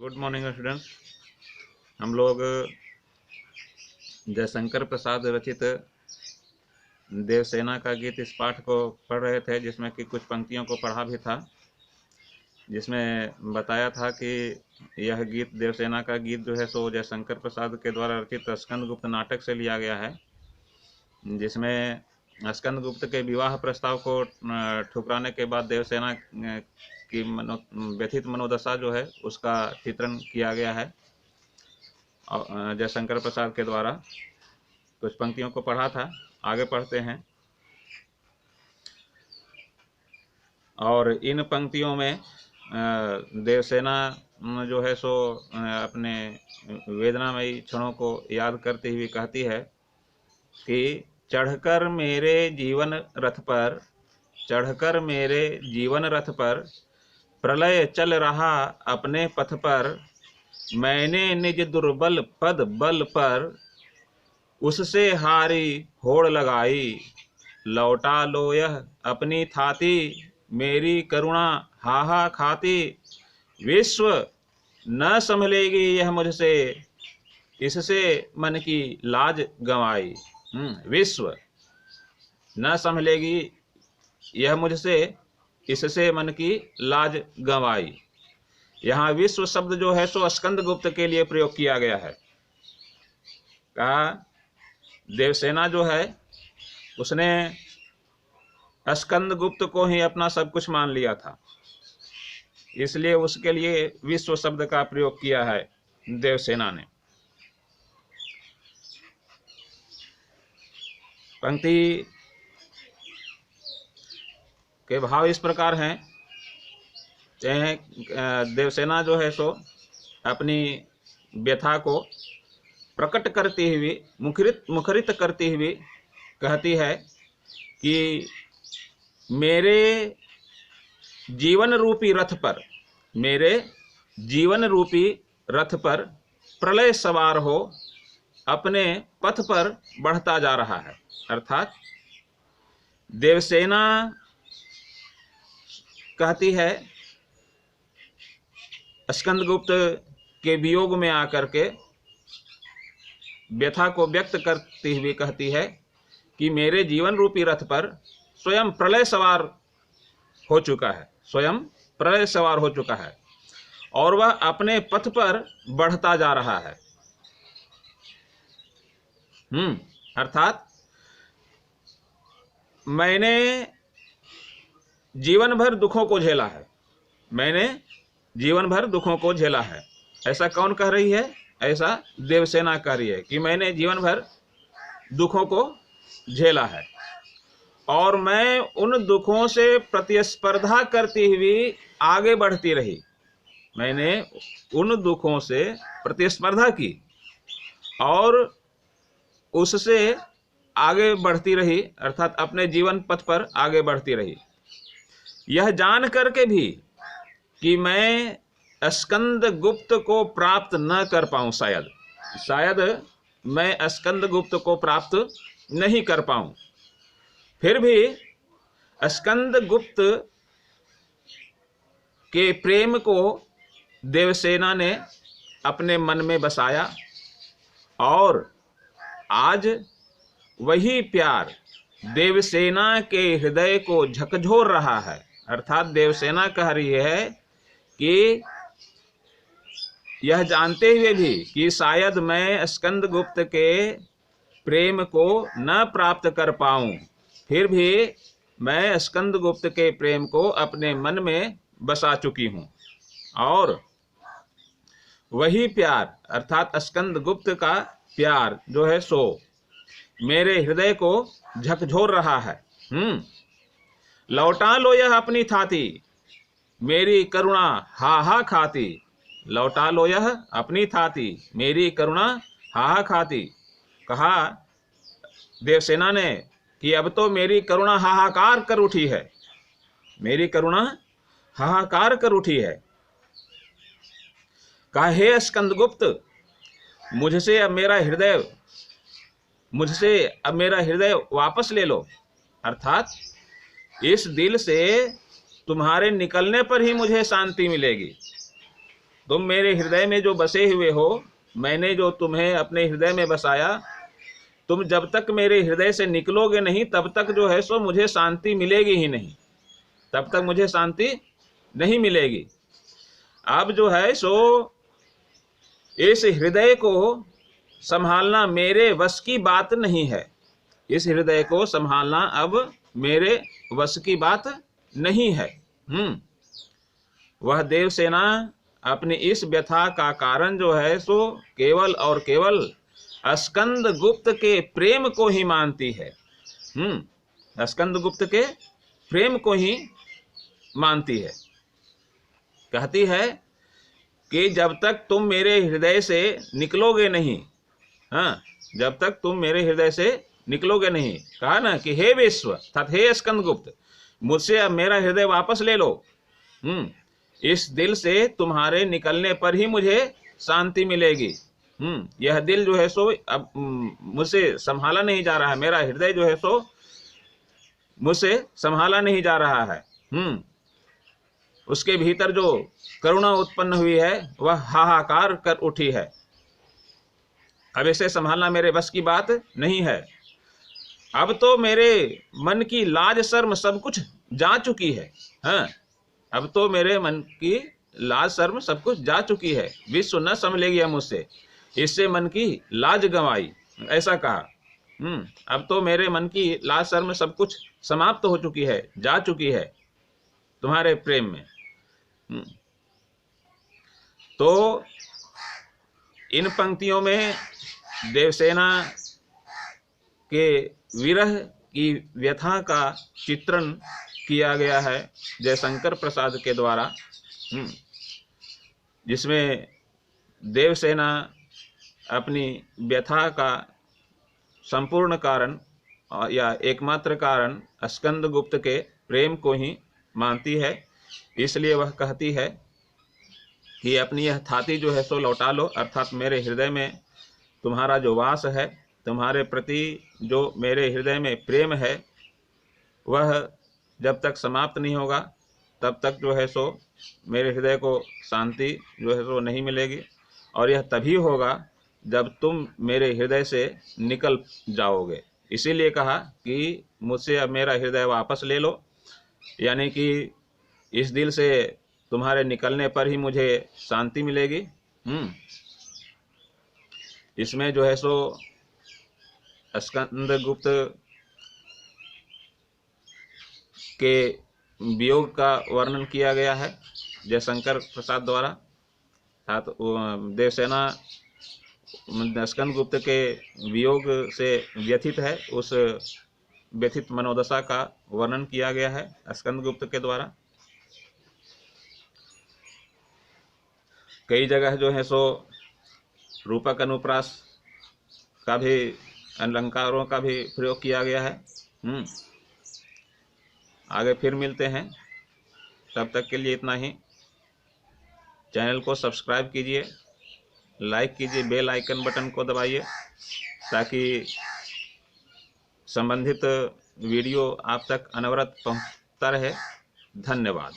Good morning students. हम लोग जयशंकर प्रसाद रचित देवसेना का गीत इस पाठ को पढ़ रहे थे, जिसमें कि कुछ पंक्तियों को पढ़ा भी था, जिसमें बताया था कि यह गीत देवसेना का गीत जो है सो जयशंकर प्रसाद के द्वारा रचित स्कंदगुप्त नाटक से लिया गया है, जिसमें स्कंदगुप्त के विवाह प्रस्ताव को ठुकराने के बाद देवसेना की व्यथित मनोदशा जो है उसका चित्रण किया गया है जयशंकर प्रसाद के द्वारा। कुछ पंक्तियों को पढ़ा था, आगे पढ़ते हैं। और इन पंक्तियों में देवसेना जो है सो अपने वेदनामयी क्षणों को याद करती हुई कहती है कि चढ़कर मेरे जीवन रथ पर, चढ़कर मेरे जीवन रथ पर, प्रलय चल रहा अपने पथ पर, मैंने निज दुर्बल पद बल पर, उससे हारी होड़ लगाई, लौटा लो यह अपनी थाती, मेरी करुणा हाहा खाती, विश्व न संभलेगी यह मुझसे, इससे मन की लाज गंवाई। विश्व न संभलेगी यह मुझसे, इससे मन की लाज गंवाई। यहाँ विश्व शब्द जो है सो स्कंदगुप्त के लिए प्रयोग किया गया है। कहा देवसेना जो है उसने स्कंदगुप्त को ही अपना सब कुछ मान लिया था, इसलिए उसके लिए विश्व शब्द का प्रयोग किया है देवसेना ने। पंक्ति के भाव इस प्रकार हैं। देवसेना जो है सो अपनी व्यथा को प्रकट करती हुई, मुखरित करती हुई कहती है कि मेरे जीवन रूपी रथ पर, मेरे जीवन रूपी रथ पर प्रलय सवार हो अपने पथ पर बढ़ता जा रहा है। अर्थात देवसेना कहती है, स्कंदगुप्त के वियोग में आकर के व्यथा को व्यक्त करती हुई कहती है कि मेरे जीवन रूपी रथ पर स्वयं प्रलय सवार हो चुका है, स्वयं प्रलय सवार हो चुका है और वह अपने पथ पर बढ़ता जा रहा है। अर्थात मैंने जीवन भर दुखों को झेला है, मैंने जीवन भर दुखों को झेला है। ऐसा कौन कह रही है? ऐसा देवसेना कह रही है कि मैंने जीवन भर दुखों को झेला है और मैं उन दुखों से प्रतिस्पर्धा करती हुई आगे बढ़ती रही। मैंने उन दुखों से प्रतिस्पर्धा की और उससे आगे बढ़ती रही, अर्थात अपने जीवन पथ पर आगे बढ़ती रही, यह जान करके भी कि मैं स्कंदगुप्त को प्राप्त न कर पाऊं। शायद मैं स्कंदगुप्त को प्राप्त नहीं कर पाऊं। फिर भी स्कंदगुप्त के प्रेम को देवसेना ने अपने मन में बसाया और आज वही प्यार देवसेना के हृदय को झकझोर रहा है। अर्थात देवसेना कह रही है कि यह जानते हुए भी कि शायद मैं स्कंदगुप्त के प्रेम को न प्राप्त कर पाऊं, फिर भी मैं स्कंदगुप्त के प्रेम को अपने मन में बसा चुकी हूं और वही प्यार अर्थात स्कंदगुप्त का प्यार जो है सो मेरे हृदय को झकझोर रहा है। लौटा लो यह अपनी थाती, मेरी करुणा हाहा खाती, लौटा लो यह अपनी थाती, मेरी करुणा हाहा खाती। कहा देवसेना ने कि अब तो मेरी करुणा हाहाकार कर उठी है, मेरी करुणा हाहाकार कर उठी है। कहा हे स्कंदगुप्त, मुझसे अब मेरा हृदय वापस ले लो। अर्थात इस दिल से तुम्हारे निकलने पर ही मुझे शांति मिलेगी, तुम मेरे हृदय में जो बसे हुए हो, मैंने जो तुम्हें अपने हृदय में बसाया, तुम जब तक मेरे हृदय से निकलोगे नहीं तब तक जो है सो मुझे शांति मिलेगी ही नहीं, तब तक मुझे शांति नहीं मिलेगी। अब जो है सो इस हृदय को संभालना मेरे वश की बात नहीं है, इस हृदय को संभालना अब मेरे वश की बात नहीं है। वह देवसेना अपनी इस व्यथा का कारण जो है सो केवल और केवल स्कंद गुप्त के प्रेम को ही मानती है। स्कंद गुप्त के प्रेम को ही मानती है। कहती है कि जब तक तुम मेरे हृदय से निकलोगे नहीं, जब तक तुम मेरे हृदय से निकलोगे नहीं, कहा ना कि हे विश्व अर्थात हे स्कंद गुप्त, मुझसे अब मेरा हृदय वापस ले लो। इस दिल से तुम्हारे निकलने पर ही मुझे शांति मिलेगी। यह दिल जो है सो अब मुझसे संभाला नहीं जा रहा है, मेरा हृदय जो है सो मुझसे संभाला नहीं जा रहा है। उसके भीतर जो करुणा उत्पन्न हुई है वह हाहाकार कर उठी है। अब इसे संभालना मेरे बस की बात नहीं है। अब तो मेरे मन की लाज शर्म सब कुछ जा चुकी है। अब तो मेरे मन की लाज शर्म सब कुछ जा चुकी है, विश्व न संभलेगी मुझसे, इससे मन की लाज गंवाई, ऐसा कहा। अब तो मेरे मन की लाज शर्म सब कुछ समाप्त हो चुकी है, जा चुकी है तुम्हारे प्रेम में। तो इन पंक्तियों में देवसेना के विरह की व्यथा का चित्रण किया गया है जयशंकर प्रसाद के द्वारा, जिसमें देवसेना अपनी व्यथा का संपूर्ण कारण या एकमात्र कारण स्कंद गुप्त के प्रेम को ही मानती है। इसलिए वह कहती है कि अपनी यह थाती जो है सो लौटा लो, अर्थात मेरे हृदय में तुम्हारा जो वास है, तुम्हारे प्रति जो मेरे हृदय में प्रेम है, वह जब तक समाप्त नहीं होगा तब तक जो है सो मेरे हृदय को शांति जो है सो नहीं मिलेगी। और यह तभी होगा जब तुम मेरे हृदय से निकल जाओगे। इसीलिए कहा कि मुझसे अब मेरा हृदय वापस ले लो, यानी कि इस दिल से तुम्हारे निकलने पर ही मुझे शांति मिलेगी। इसमें जो है सो स्कंद गुप्त के वियोग का वर्णन किया गया है जयशंकर प्रसाद द्वारा। देवसेना स्कंद गुप्त के वियोग से व्यथित है, उस व्यथित मनोदशा का वर्णन किया गया है स्कंद गुप्त के द्वारा। कई जगह जो है सो रूपक अनुप्रास का भी, अलंकारों का भी प्रयोग किया गया है। आगे फिर मिलते हैं, तब तक के लिए इतना ही। चैनल को सब्सक्राइब कीजिए, लाइक कीजिए, बेल आइकन बटन को दबाइए ताकि संबंधित वीडियो आप तक अनवरत पहुंचता रहे। धन्यवाद।